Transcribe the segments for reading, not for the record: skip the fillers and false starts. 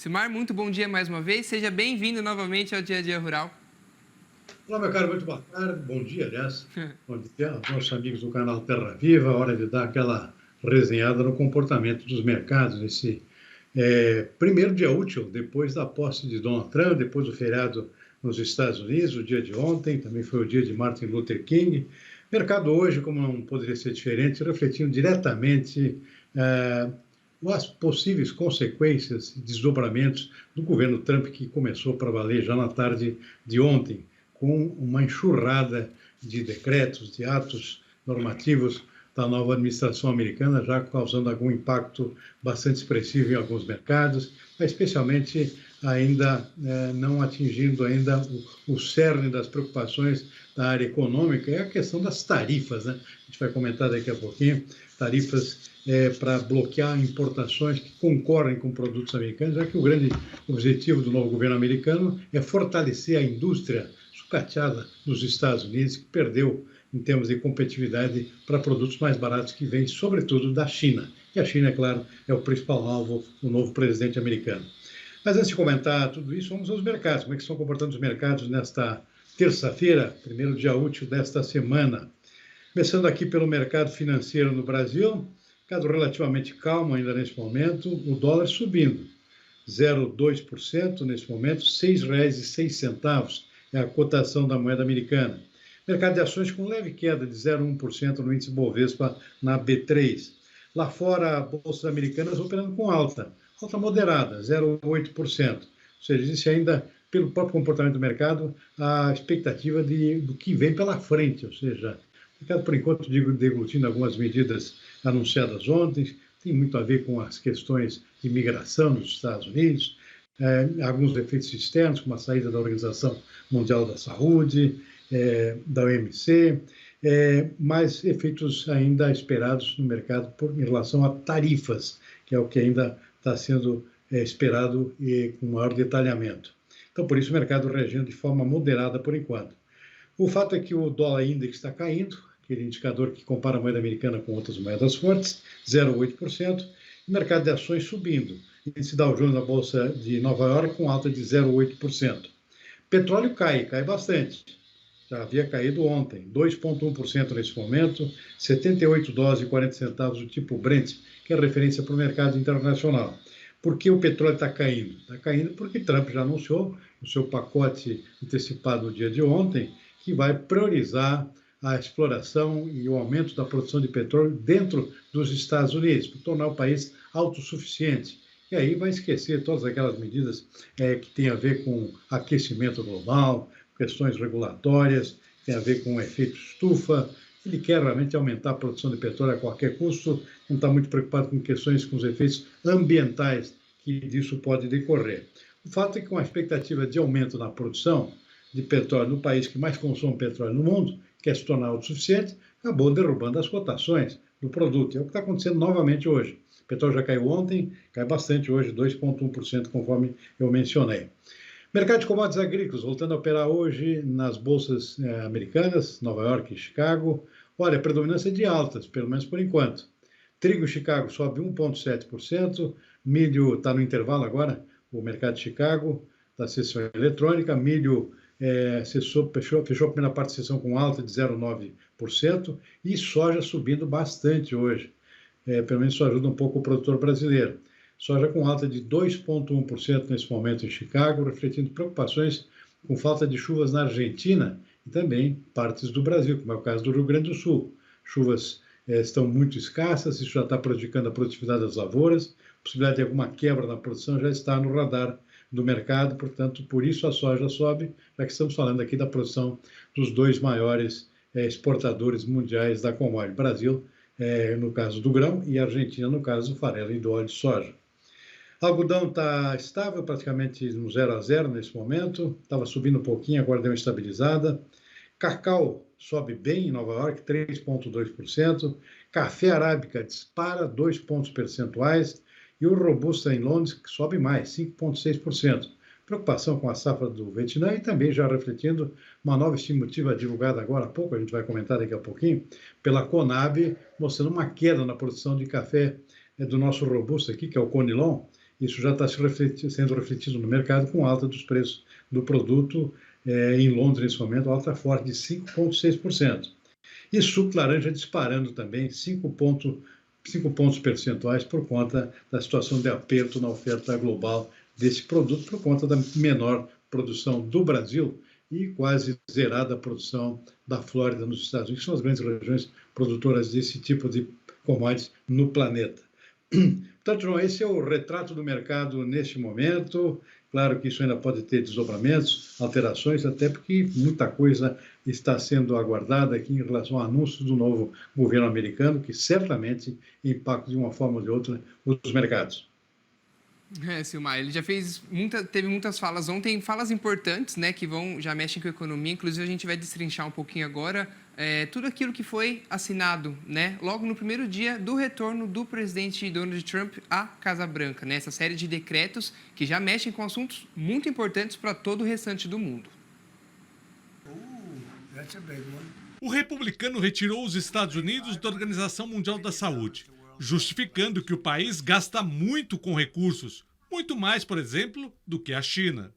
Silmar, muito bom dia mais uma vez. Seja bem-vindo novamente ao Dia a Dia Rural. Olá, meu caro, muito boa tarde, bom dia, aliás. Bom dia aos nossos amigos do canal Terra Viva. Hora de dar aquela resenhada no comportamento dos mercados nesse primeiro dia útil, depois da posse de Donald Trump, depois do feriado nos Estados Unidos, o dia de ontem, também foi o dia de Martin Luther King. Mercado hoje, como não poderia ser diferente, refletindo diretamente as possíveis consequências e desdobramentos do governo Trump, que começou para valer já na tarde de ontem, com uma enxurrada de decretos, de atos normativos da nova administração americana, já causando algum impacto bastante expressivo em alguns mercados, mas especialmente ainda não atingindo ainda o cerne das preocupações da área econômica, é a questão das tarifas, né? A gente vai comentar daqui a pouquinho, tarifas para bloquear importações que concorrem com produtos americanos, já que o grande objetivo do novo governo americano é fortalecer a indústria sucateada dos Estados Unidos, que perdeu em termos de competitividade para produtos mais baratos que vêm, sobretudo, da China. E a China, é claro, é o principal alvo do novo presidente americano. Mas antes de comentar tudo isso, vamos aos mercados. Como é que estão comportando os mercados nesta terça-feira, primeiro dia útil desta semana? Começando aqui pelo mercado financeiro no Brasil, mercado relativamente calmo ainda nesse momento, o dólar subindo, 0,2% nesse momento, R$ 6,06 é a cotação da moeda americana. Mercado de ações com leve queda de 0,1% no índice Bovespa na B3. Lá fora, bolsas americanas operando com alta moderada, 0,8%. Ou seja, existe ainda, pelo próprio comportamento do mercado, a expectativa do que vem pela frente. Ou seja, o mercado, por enquanto, deglutindo algumas medidas anunciadas ontem, tem muito a ver com as questões de imigração nos Estados Unidos, alguns efeitos externos, como a saída da Organização Mundial da Saúde, da OMC, mas efeitos ainda esperados no mercado em relação a tarifas, que é o que ainda está sendo esperado e com maior detalhamento. Então, por isso, o mercado reagindo de forma moderada por enquanto. O fato é que o dólar index está caindo, aquele indicador que compara a moeda americana com outras moedas fortes, 0,8%, e o mercado de ações subindo. Índice Dow Jones na Bolsa de Nova York com alta de 0,8%. Petróleo cai bastante. Já havia caído ontem, 2,1% nesse momento, $78,40 do tipo Brent, que é referência para o mercado internacional. Por que o petróleo está caindo? Está caindo porque Trump já anunciou no seu pacote antecipado no dia de ontem que vai priorizar a exploração e o aumento da produção de petróleo dentro dos Estados Unidos, para tornar o país autossuficiente. E aí vai esquecer todas aquelas medidas que têm a ver com aquecimento global, questões regulatórias, tem a ver com o efeito estufa. Ele quer realmente aumentar a produção de petróleo a qualquer custo, não está muito preocupado com questões, com os efeitos ambientais que disso pode decorrer. O fato é que com a expectativa de aumento na produção de petróleo no país que mais consome petróleo no mundo, quer se tornar autossuficiente, acabou derrubando as cotações do produto. É o que está acontecendo novamente hoje. O petróleo já caiu ontem, cai bastante hoje, 2,1%, conforme eu mencionei. Mercado de commodities agrícolas, voltando a operar hoje nas bolsas americanas, Nova York e Chicago. Olha, predominância de altas, pelo menos por enquanto. Trigo em Chicago sobe 1,7%, milho está no intervalo agora, o mercado de Chicago, da sessão eletrônica, milho fechou a primeira parte da sessão com alta de 0,9% e soja subindo bastante hoje. Pelo menos isso ajuda um pouco o produtor brasileiro. Soja com alta de 2,1% nesse momento em Chicago, refletindo preocupações com falta de chuvas na Argentina e também partes do Brasil, como é o caso do Rio Grande do Sul. Chuvas estão muito escassas, isso já está prejudicando a produtividade das lavouras, a possibilidade de alguma quebra na produção já está no radar do mercado, portanto, por isso a soja sobe, já que estamos falando aqui da produção dos dois maiores exportadores mundiais da commodity, Brasil, no caso do grão, e Argentina, no caso do farelo e do óleo de soja. Algodão está estável, praticamente no 0 a 0 nesse momento, estava subindo um pouquinho, agora deu uma estabilizada. Cacau sobe bem em Nova York, 3,2%. Café arábica dispara 2 pontos percentuais. E o Robusta em Londres que sobe mais, 5,6%. Preocupação com a safra do Vietnã e também já refletindo uma nova estimativa divulgada agora há pouco, a gente vai comentar daqui a pouquinho, pela Conab, mostrando uma queda na produção de café do nosso Robusta aqui, que é o Conilon, isso já está sendo refletido no mercado com alta dos preços do produto, em Londres, nesse momento, alta forte de 5,6%. E suco laranja disparando também 5 pontos percentuais por conta da situação de aperto na oferta global desse produto, por conta da menor produção do Brasil e quase zerada a produção da Flórida nos Estados Unidos, que são as grandes regiões produtoras desse tipo de commodities no planeta. Portanto, João, esse é o retrato do mercado neste momento. Claro que isso ainda pode ter desdobramentos, alterações, até porque muita coisa está sendo aguardada aqui em relação a anúncios do novo governo americano, que certamente impacta de uma forma ou de outra os mercados. Silmar, ele já teve muitas falas ontem, falas importantes, né, que já mexem com a economia. Inclusive, a gente vai destrinchar um pouquinho agora tudo aquilo que foi assinado, né, logo no primeiro dia do retorno do presidente Donald Trump à Casa Branca, né, essa série de decretos que já mexem com assuntos muito importantes para todo o restante do mundo. O republicano retirou os Estados Unidos da Organização Mundial da Saúde, justificando que o país gasta muito com recursos, muito mais, por exemplo, do que a China.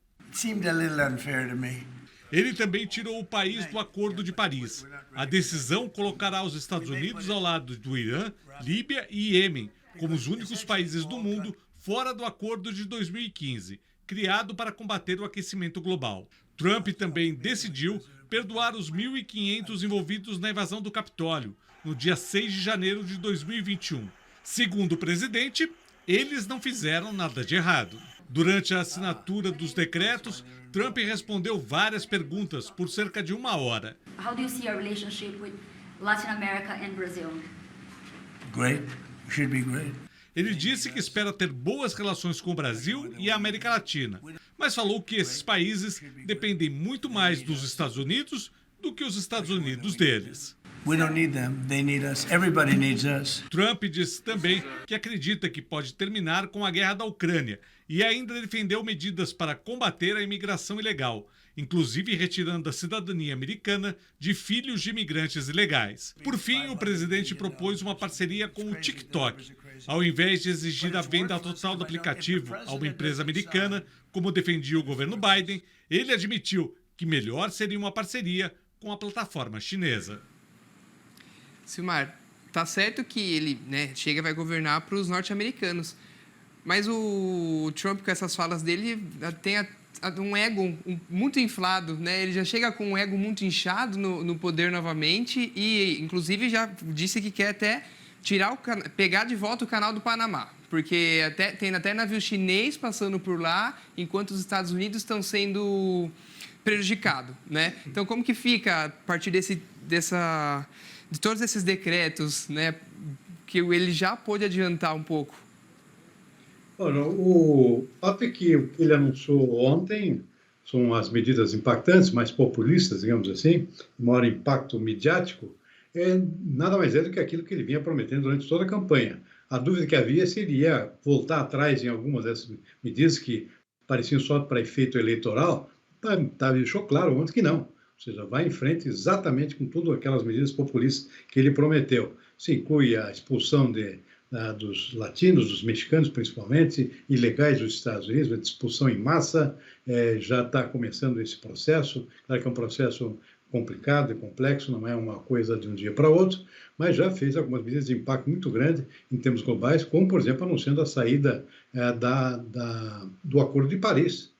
Ele também tirou o país do Acordo de Paris. A decisão colocará os Estados Unidos ao lado do Irã, Líbia e Iêmen, como os únicos países do mundo fora do Acordo de 2015, criado para combater o aquecimento global. Trump também decidiu perdoar os 1.500 envolvidos na invasão do Capitólio, no dia 6 de janeiro de 2021. Segundo o presidente, eles não fizeram nada de errado. Durante a assinatura dos decretos, Trump respondeu várias perguntas por cerca de 1 hora. How do you see our relationship with Latin America and Brazil? Great. Should be great. Ele disse que espera ter boas relações com o Brasil e a América Latina, mas falou que esses países dependem muito mais dos Estados Unidos do que os Estados Unidos deles. We don't need them. They need us. Everybody needs us. Trump disse também que acredita que pode terminar com a guerra da Ucrânia e ainda defendeu medidas para combater a imigração ilegal, inclusive retirando a cidadania americana de filhos de imigrantes ilegais. Por fim, o presidente propôs uma parceria com o TikTok, ao invés de exigir a venda total do aplicativo a uma empresa americana, como defendia o governo Biden. Ele admitiu que melhor seria uma parceria com a plataforma chinesa. Silmar, tá certo que ele, né, chega e vai governar para os norte-americanos, mas o Trump, com essas falas dele, tem um ego muito inflado, né? Ele já chega com um ego muito inchado no poder novamente e, inclusive, já disse que quer até pegar de volta o canal do Panamá, porque tem até navio chinês passando por lá, enquanto os Estados Unidos estão sendo prejudicados, né? Então, como que fica a partir de todos esses decretos, né, que ele já pôde adiantar um pouco? Olha, o fato é que o que ele anunciou ontem são as medidas impactantes, mais populistas, digamos assim, de maior impacto midiático, nada mais é do que aquilo que ele vinha prometendo durante toda a campanha. A dúvida que havia seria voltar atrás em algumas dessas medidas que pareciam só para efeito eleitoral. Deixou claro ontem que não. Ou seja, vai em frente exatamente com todas aquelas medidas populistas que ele prometeu. Isso inclui a expulsão dos latinos, dos mexicanos principalmente, ilegais dos Estados Unidos, a expulsão em massa. Já está começando esse processo. Claro que é um processo complicado e complexo, não é uma coisa de um dia para outro, mas já fez algumas medidas de impacto muito grande em termos globais, como, por exemplo, anunciando a saída do Acordo de Paris,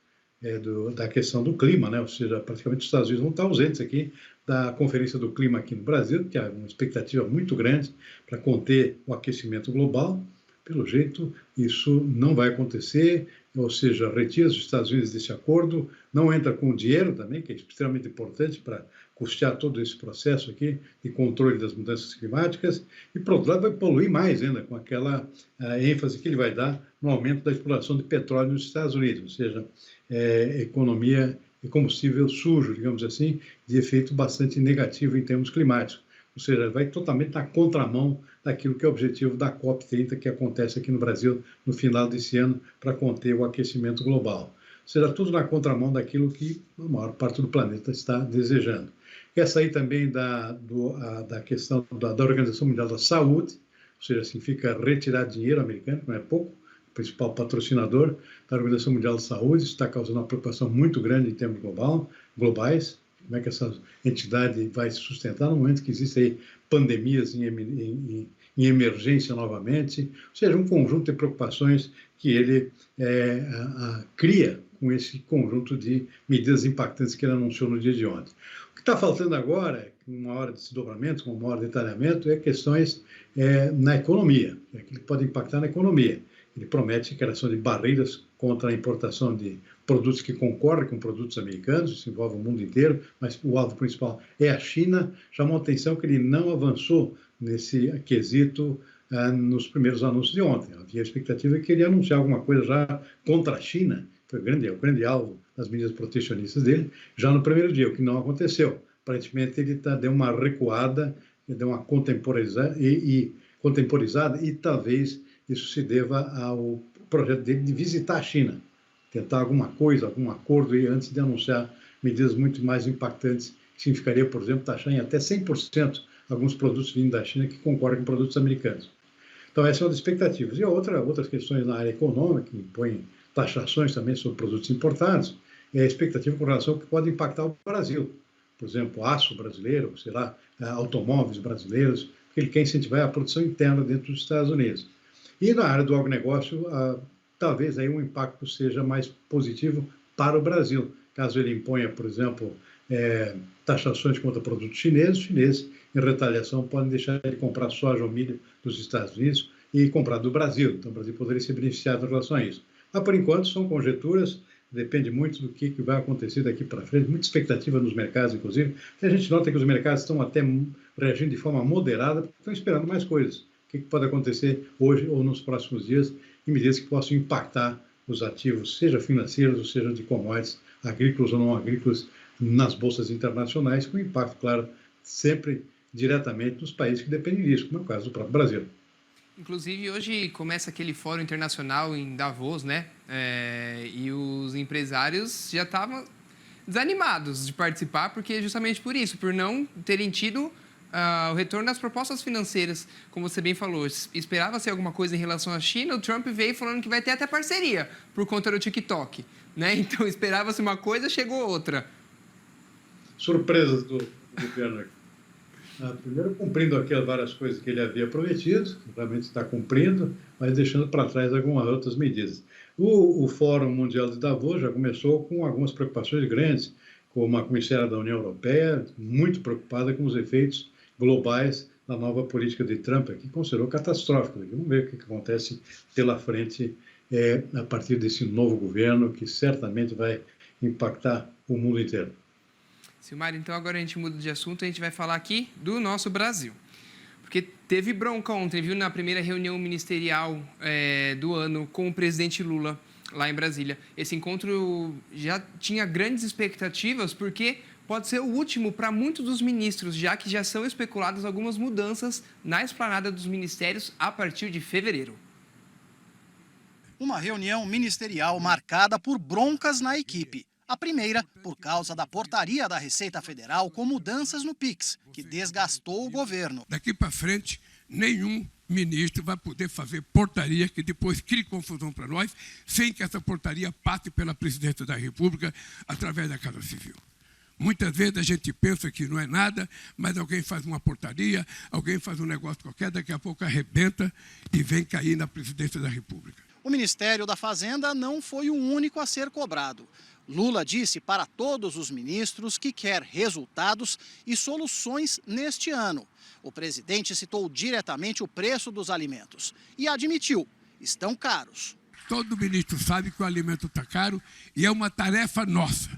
da questão do clima, né? Ou seja, praticamente os Estados Unidos vão estar ausentes aqui da Conferência do Clima aqui no Brasil, que há uma expectativa muito grande para conter o aquecimento global. Pelo jeito, isso não vai acontecer, ou seja, retira os Estados Unidos desse acordo, não entra com o dinheiro também, que é extremamente importante para custear todo esse processo aqui de controle das mudanças climáticas, e, por outro lado, vai poluir mais ainda com aquela ênfase que ele vai dar no aumento da exploração de petróleo nos Estados Unidos, ou seja, economia e combustível sujo, digamos assim, de efeito bastante negativo em termos climáticos. Ou seja, vai totalmente na contramão daquilo que é o objetivo da COP30, que acontece aqui no Brasil no final desse ano, para conter o aquecimento global. Ou seja, tudo na contramão daquilo que a maior parte do planeta está desejando. Quer sair também da questão da Organização Mundial da Saúde, ou seja, significa retirar dinheiro americano, que não é pouco, principal patrocinador da Organização Mundial de Saúde. Isso está causando uma preocupação muito grande em termos globais. Como é que essa entidade vai se sustentar no momento que existem aí pandemias em emergência novamente? Ou seja, um conjunto de preocupações que ele cria com esse conjunto de medidas impactantes que ele anunciou no dia de ontem. O que está faltando agora, uma hora de desdobramento, uma hora de detalhamento, é questões na economia, que pode impactar na economia. Ele promete a criação de barreiras contra a importação de produtos que concorrem com produtos americanos, isso envolve o mundo inteiro, mas o alvo principal é a China. Chamou a atenção que ele não avançou nesse quesito nos primeiros anúncios de ontem. Havia a expectativa que ele ia anunciar alguma coisa já contra a China, foi o grande alvo das medidas protecionistas dele, já no primeiro dia, o que não aconteceu. Aparentemente ele deu uma recuada, deu uma contemporizada e talvez isso se deva ao projeto dele de visitar a China, tentar alguma coisa, algum acordo aí antes de anunciar medidas muito mais impactantes, que significaria, por exemplo, taxar em até 100% alguns produtos vindos da China que concorrem com produtos americanos. Então, essa é uma das expectativas. E outras questões na área econômica, que impõem taxações também sobre produtos importados, é a expectativa com relação ao que pode impactar o Brasil. Por exemplo, aço brasileiro, automóveis brasileiros, porque ele quer incentivar a produção interna dentro dos Estados Unidos. E na área do agronegócio, talvez aí um impacto seja mais positivo para o Brasil. Caso ele imponha, por exemplo, taxações contra produtos chineses, os chineses, em retaliação, podem deixar de comprar soja ou milho dos Estados Unidos e comprar do Brasil. Então, o Brasil poderia ser beneficiado em relação a isso. Mas, por enquanto, são conjecturas, depende muito do que vai acontecer daqui para frente, muita expectativa nos mercados, inclusive. A gente nota que os mercados estão até reagindo de forma moderada, porque estão esperando mais coisas. O que pode acontecer hoje ou nos próximos dias, em medidas que possam impactar os ativos, seja financeiros, ou seja de commodities, agrícolas ou não agrícolas, nas bolsas internacionais, com impacto, claro, sempre diretamente nos países que dependem disso, como é o caso do próprio Brasil. Inclusive, hoje começa aquele fórum internacional em Davos, né? E os empresários já estavam desanimados de participar, porque justamente por isso, por não terem tido o retorno das propostas financeiras, como você bem falou. Esperava-se alguma coisa em relação à China, o Trump veio falando que vai ter até parceria por conta do TikTok, né? Então, esperava-se uma coisa, chegou outra. Surpresas do governo aqui. Primeiro, cumprindo várias coisas que ele havia prometido, realmente está cumprindo, mas deixando para trás algumas outras medidas. O Fórum Mundial de Davos já começou com algumas preocupações grandes, como a comissária da União Europeia, muito preocupada com os efeitos globais da nova política de Trump, que considerou catastrófica. Vamos ver o que acontece pela frente a partir desse novo governo, que certamente vai impactar o mundo inteiro. Silmar, então agora a gente muda de assunto, a gente vai falar aqui do nosso Brasil. Porque teve bronca ontem, viu, na primeira reunião ministerial do ano com o presidente Lula, lá em Brasília. Esse encontro já tinha grandes expectativas, porque pode ser o último para muitos dos ministros, já que já são especuladas algumas mudanças na esplanada dos ministérios a partir de fevereiro. Uma reunião ministerial marcada por broncas na equipe. A primeira, por causa da portaria da Receita Federal com mudanças no PIX, que desgastou o governo. Daqui para frente, nenhum ministro vai poder fazer portaria que depois crie confusão para nós, sem que essa portaria passe pela Presidência da República através da Casa Civil. Muitas vezes a gente pensa que não é nada, mas alguém faz uma portaria, alguém faz um negócio qualquer, daqui a pouco arrebenta e vem cair na Presidência da República. O Ministério da Fazenda não foi o único a ser cobrado. Lula disse para todos os ministros que quer resultados e soluções neste ano. O presidente citou diretamente o preço dos alimentos e admitiu, estão caros. Todo ministro sabe que o alimento está caro e é uma tarefa nossa.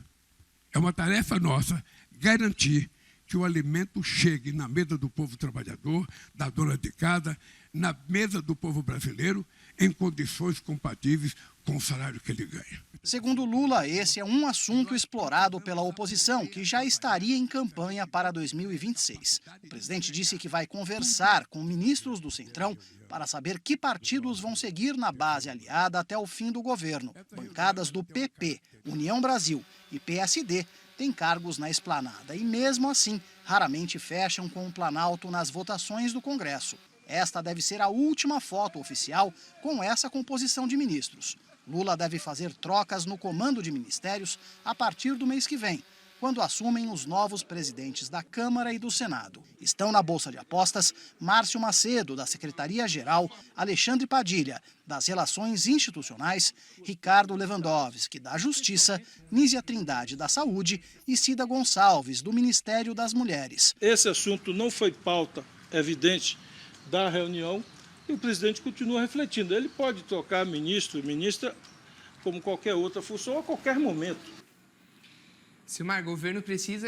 É uma tarefa nossa garantir que o alimento chegue na mesa do povo trabalhador, da dona de casa, na mesa do povo brasileiro, em condições compatíveis com o salário que ele ganha. Segundo Lula, esse é um assunto explorado pela oposição, que já estaria em campanha para 2026. O presidente disse que vai conversar com ministros do Centrão para saber que partidos vão seguir na base aliada até o fim do governo. Bancadas do PP, União Brasil e PSD têm cargos na esplanada e, mesmo assim, raramente fecham com o Planalto nas votações do Congresso. Esta deve ser a última foto oficial com essa composição de ministros. Lula deve fazer trocas no comando de ministérios a partir do mês que vem, quando assumem os novos presidentes da Câmara e do Senado. Estão na Bolsa de Apostas Márcio Macedo, da Secretaria-Geral, Alexandre Padilha, das Relações Institucionais, Ricardo Lewandowski, da Justiça, Nízia Trindade, da Saúde e Cida Gonçalves, do Ministério das Mulheres. Esse assunto não foi pauta evidente da reunião e o presidente continua refletindo. Ele pode trocar ministro, ministra, como qualquer outra função, a qualquer momento. Silmar, o governo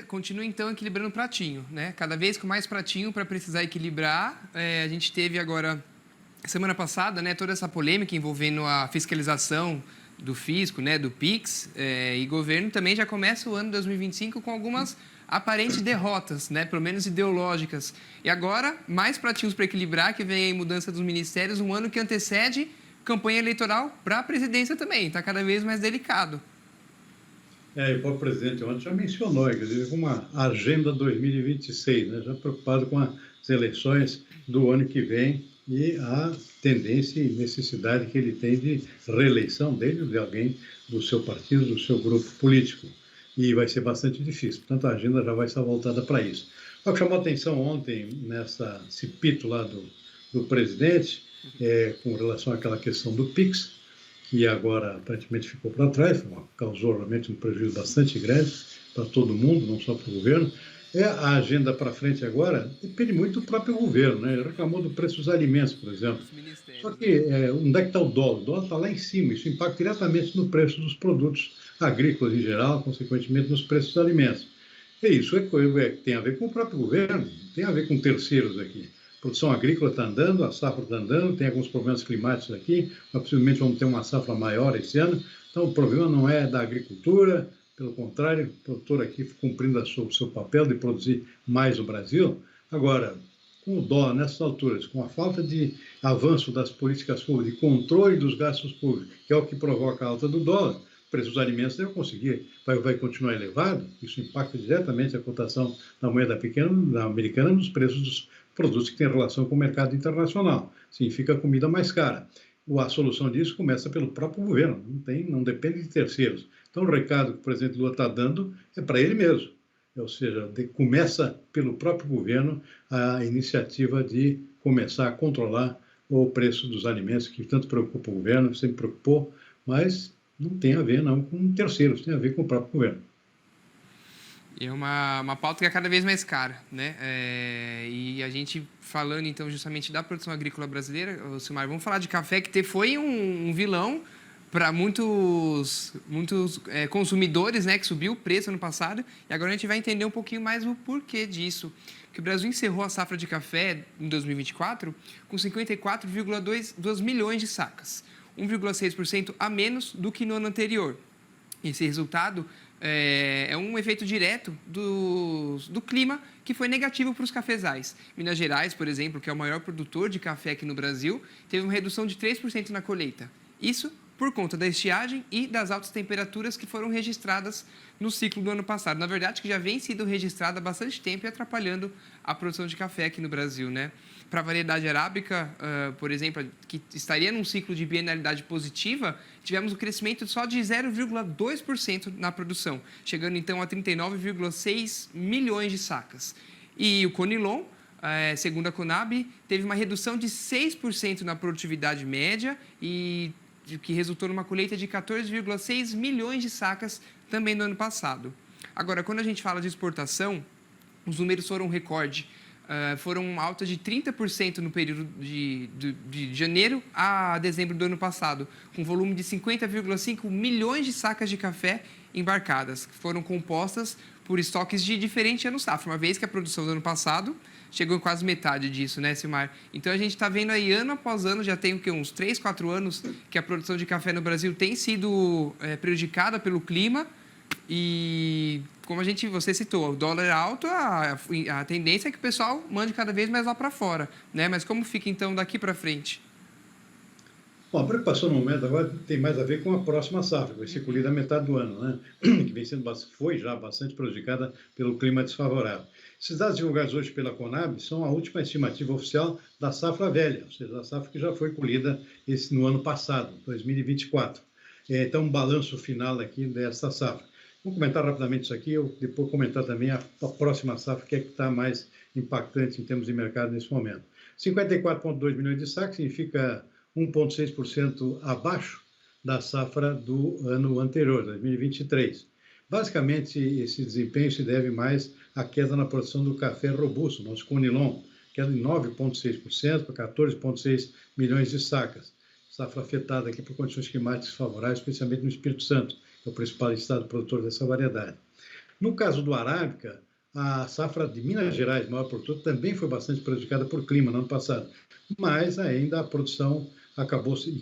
continua então equilibrando o pratinho, né? Cada vez com mais pratinho para precisar equilibrar. A gente teve agora, semana passada, né, toda essa polêmica envolvendo a fiscalização do fisco, né, do PIX, e o governo também já começa o ano 2025 com algumas aparentes derrotas, né, pelo menos ideológicas. E agora, mais pratinhos para equilibrar, que vem a mudança dos ministérios, um ano que antecede campanha eleitoral para a presidência também. Está cada vez mais delicado. E o próprio presidente ontem já mencionou, inclusive, uma agenda 2026, né? Já preocupado com as eleições do ano que vem e a tendência e necessidade que ele tem de reeleição dele ou de alguém do seu partido, do seu grupo político. E vai ser bastante difícil, portanto a agenda já vai estar voltada para isso. O que chamou a atenção ontem, nesse pito lá do presidente, com relação àquela questão do PIX, que agora aparentemente ficou para trás, causou realmente um prejuízo bastante grande para todo mundo, não só para o governo. A agenda para frente agora depende muito do próprio governo, né? Ele reclamou do preço dos alimentos, por exemplo. Só que onde é que está o dólar? O dólar está lá em cima, isso impacta diretamente no preço dos produtos agrícolas em geral, consequentemente nos preços dos alimentos. E isso tem a ver com o próprio governo, tem a ver com terceiros aqui. A produção agrícola está andando, a safra está andando, tem alguns problemas climáticos aqui, mas possivelmente vamos ter uma safra maior esse ano. Então, o problema não é da agricultura, pelo contrário, o produtor aqui cumprindo o seu papel de produzir mais no Brasil. Agora, com o dólar nessas alturas, com a falta de avanço das políticas públicas, de controle dos gastos públicos, que é o que provoca a alta do dólar, o preço dos alimentos vai continuar elevado, isso impacta diretamente a cotação da moeda da americana nos preços dos produtos que têm relação com o mercado internacional. Significa comida mais cara. A solução disso começa pelo próprio governo, não depende de terceiros. Então, o recado que o presidente Lula está dando é para ele mesmo. Ou seja, começa pelo próprio governo a iniciativa de começar a controlar o preço dos alimentos, que tanto preocupa o governo, sempre preocupou, mas não tem a ver não com terceiros, tem a ver com o próprio governo. É uma pauta que é cada vez mais cara, né? E a gente falando, então, justamente da produção agrícola brasileira, Silmar, vamos falar de café, que foi um vilão para muitos consumidores, né? Que subiu o preço ano passado. E agora a gente vai entender um pouquinho mais o porquê disso. Que o Brasil encerrou a safra de café em 2024 com 54,2 milhões de sacas. 1,6% a menos do que no ano anterior. Esse resultado é um efeito direto do clima que foi negativo para os cafezais. Minas Gerais, por exemplo, que é o maior produtor de café aqui no Brasil, teve uma redução de 3% na colheita. Isso por conta da estiagem e das altas temperaturas que foram registradas no ciclo do ano passado. Na verdade, que já vem sido registrada há bastante tempo e atrapalhando a produção de café aqui no Brasil, né? Para a variedade arábica, por exemplo, que estaria num ciclo de bienalidade positiva, tivemos um crescimento só de 0,2% na produção, chegando então a 39,6 milhões de sacas. E o Conilon, segundo a Conab, teve uma redução de 6% na produtividade média e que resultou numa colheita de 14,6 milhões de sacas também no ano passado. Agora, quando a gente fala de exportação, os números foram um recorde. Foram uma alta de 30% no período de janeiro a dezembro do ano passado, com volume de 50,5 milhões de sacas de café embarcadas, que foram compostas por estoques de diferente ano safra, uma vez que a produção do ano passado chegou em quase metade disso, né, Silmar? Então, a gente está vendo aí, ano após ano, já tem uns 3, 4 anos que a produção de café no Brasil tem sido prejudicada pelo clima e, como você citou, o dólar é alto, a tendência é que o pessoal mande cada vez mais lá para fora, né? Mas como fica, então, daqui para frente? Bom, a preocupação no momento agora tem mais a ver com a próxima safra, que vai ser colhida à metade do ano, né? Que vem sendo, foi já bastante prejudicada pelo clima desfavorável. Esses dados divulgados hoje pela Conab são a última estimativa oficial da safra velha, ou seja, da safra que já foi colhida no ano passado, 2024. Então, um balanço final aqui dessa safra. Vou comentar rapidamente isso aqui, eu depois comentar também a próxima safra, que é que está mais impactante em termos de mercado nesse momento. 54,2 milhões de sacos significa 1,6% abaixo da safra do ano anterior, 2023. Basicamente, esse desempenho se deve mais à queda na produção do café robusto, nosso Conilon, queda de 9,6% para 14,6 milhões de sacas. Safra afetada aqui por condições climáticas favoráveis, especialmente no Espírito Santo, que é o principal estado produtor dessa variedade. No caso do Arábica, a safra de Minas Gerais, maior produtor, também foi bastante prejudicada por clima no ano passado, mas ainda a produção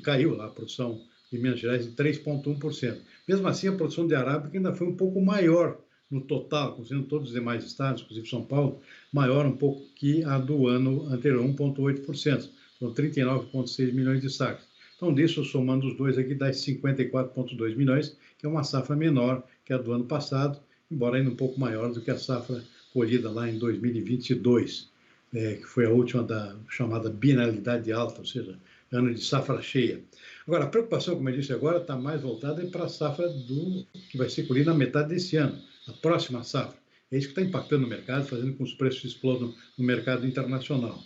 caiu lá, a produção de Minas Gerais de 3,1%. Mesmo assim, a produção de Arábica ainda foi um pouco maior no total, considerando todos os demais estados, inclusive São Paulo, maior um pouco que a do ano anterior, 1,8%, são 39,6 milhões de sacos. Então, disso, somando os dois aqui, dá 54,2 milhões, que é uma safra menor que a do ano passado, embora ainda um pouco maior do que a safra colhida lá em 2022, que foi a última da chamada bienalidade alta, ou seja, ano de safra cheia. Agora, a preocupação, como eu disse agora, está mais voltada para a safra que vai ser colhida na metade desse ano, a próxima safra. É isso que está impactando o mercado, fazendo com que os preços explodam no mercado internacional.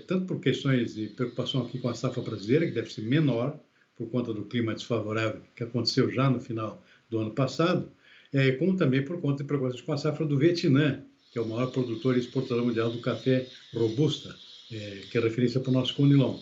Tanto por questões de preocupação aqui com a safra brasileira, que deve ser menor, por conta do clima desfavorável que aconteceu já no final do ano passado, como também por conta de preocupações com a safra do Vietnã, que é o maior produtor e exportador mundial do café robusta, que é referência para o nosso Conilon.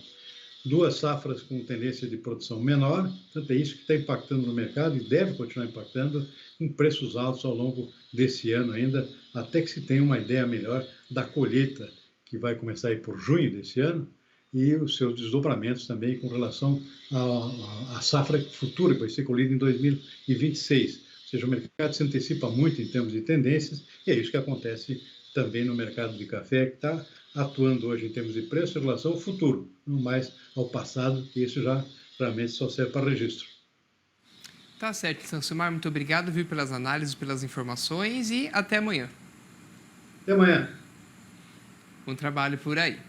Duas safras com tendência de produção menor, portanto é isso que está impactando no mercado e deve continuar impactando em preços altos ao longo desse ano ainda, até que se tenha uma ideia melhor da colheita que vai começar aí por junho desse ano e os seus desdobramentos também com relação à safra futura que vai ser colhida em 2026. Ou seja, o mercado se antecipa muito em termos de tendências e é isso que acontece também no mercado de café, que está atuando hoje em termos de preço em relação ao futuro, não mais ao passado, que isso já realmente só serve para registro. Tá certo, Sansumar, muito obrigado, viu, pelas análises, pelas informações e até amanhã. Até amanhã. Bom trabalho por aí.